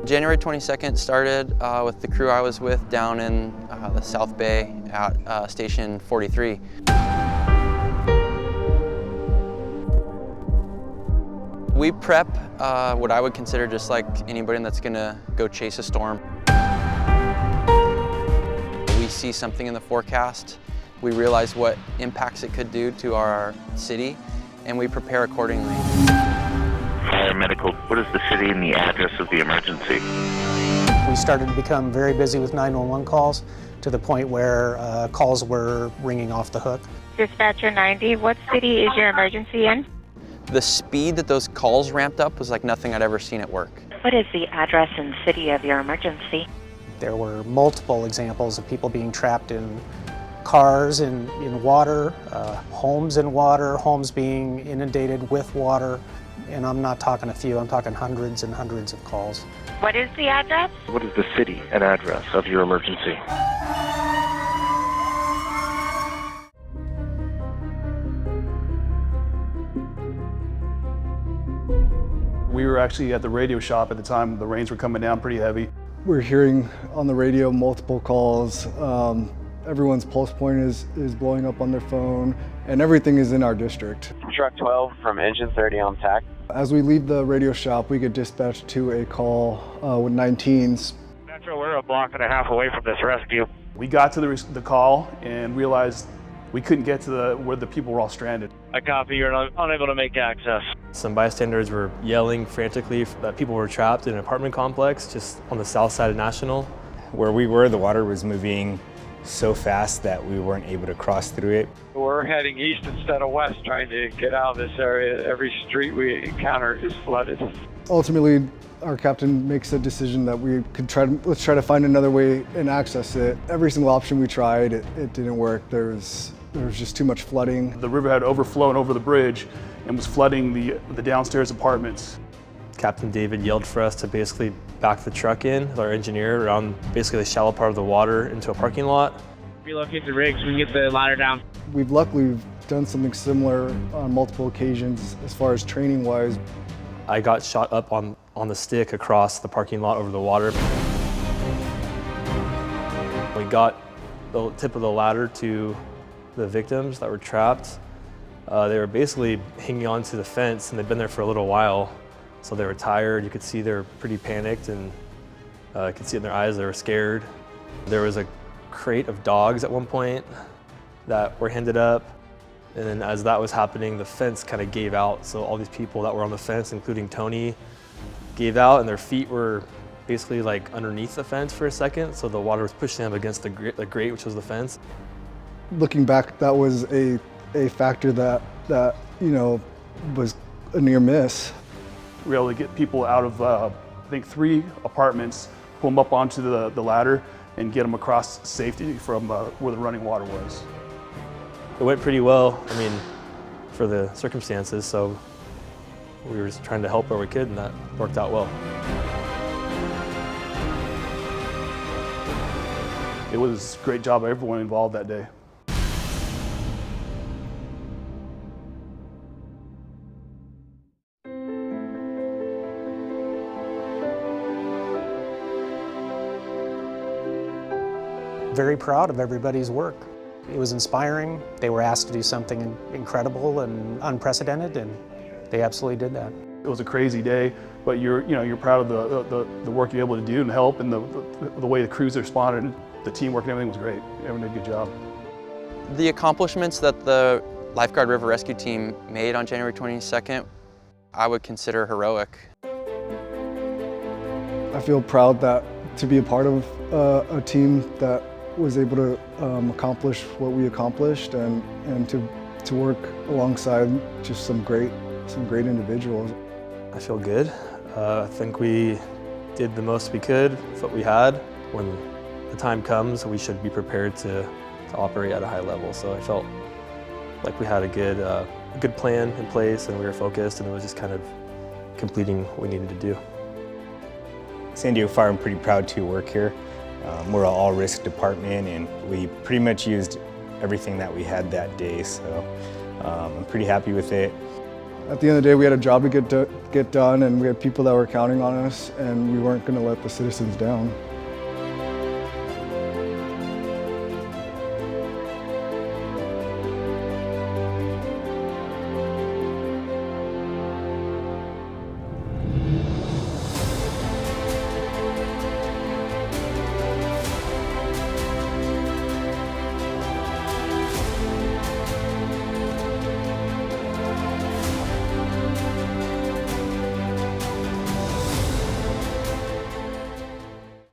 January 22nd started with the crew I was with down in the South Bay at Station 43. We prep what I would consider just like anybody that's gonna go chase a storm. We see something in the forecast, we realize what impacts it could do to our city, and we prepare accordingly. Medical, what is the city and the address of the emergency? We started to become very busy with 911 calls to the point where calls were ringing off the hook. Dispatcher 90, what city is your emergency in? The speed that those calls ramped up was like nothing I'd ever seen at work. What is the address and city of your emergency? There were multiple examples of people being trapped in cars in water, homes in water, homes being inundated with water. And I'm not talking a few, I'm talking hundreds and hundreds of calls. What is the address? What is the city and address of your emergency? We were actually at the radio shop at the time. The rains were coming down pretty heavy. We're hearing on the radio multiple calls. Everyone's pulse point is blowing up on their phone, and everything is in our district. Truck 12 from engine 30 on tack. As we leave the radio shop, we get dispatched to a call with 19s. Metro, we're a block and a half away from this rescue. We got to the call and realized we couldn't get to where the people were all stranded. I copy, you're unable to make access. Some bystanders were yelling frantically that people were trapped in an apartment complex just on the south side of National. Where we were, the water was moving so fast that we weren't able to cross through it. We're heading east instead of west, trying to get out of this area. Every street we encounter is flooded. Ultimately, our captain makes a decision that we could let's try to find another way and access it. Every single option we tried, it didn't work. There was just too much flooding. The river had overflown over the bridge and was flooding the downstairs apartments. Captain David yelled for us to basically back the truck in with our engineer around basically the shallow part of the water into a parking lot. Relocate the rigs, we can get the ladder down. We've luckily done something similar on multiple occasions as far as training wise. I got shot up on the stick across the parking lot over the water. We got the tip of the ladder to the victims that were trapped. They were basically hanging onto the fence and they'd been there for a little while. So they were tired, you could see they were pretty panicked, and you could see it in their eyes, they were scared. There was a crate of dogs at one point that were handed up, and then as that was happening, the fence kind of gave out. So all these people that were on the fence, including Tony, gave out, and their feet were basically like underneath the fence for a second, so the water was pushing them against the grate, which was the fence. Looking back, that was a factor that was a near miss. We were able to get people out of, I think, 3 apartments, pull them up onto the ladder, and get them across safety from where the running water was. It went pretty well, I mean, for the circumstances, so we were just trying to help where we could, and that worked out well. It was a great job by everyone involved that day. Very proud of everybody's work. It was inspiring. They were asked to do something incredible and unprecedented, and they absolutely did that. It was a crazy day, but you're proud of the work you're able to do and help, and the way the crews responded, the teamwork and everything was great. Everyone did a good job. The accomplishments that the Lifeguard River Rescue Team made on January 22nd, I would consider heroic. I feel proud to be a part of a team that was able to accomplish what we accomplished, and to work alongside just some great individuals. I feel good. I think we did the most we could with what we had. When the time comes, we should be prepared to operate at a high level. So I felt like we had a good plan in place, and we were focused, and it was just kind of completing what we needed to do. San Diego Fire, I'm pretty proud to work here. We're an all-risk department, and we pretty much used everything that we had that day, so I'm pretty happy with it. At the end of the day, we had a job to get done, and we had people that were counting on us, and we weren't going to let the citizens down.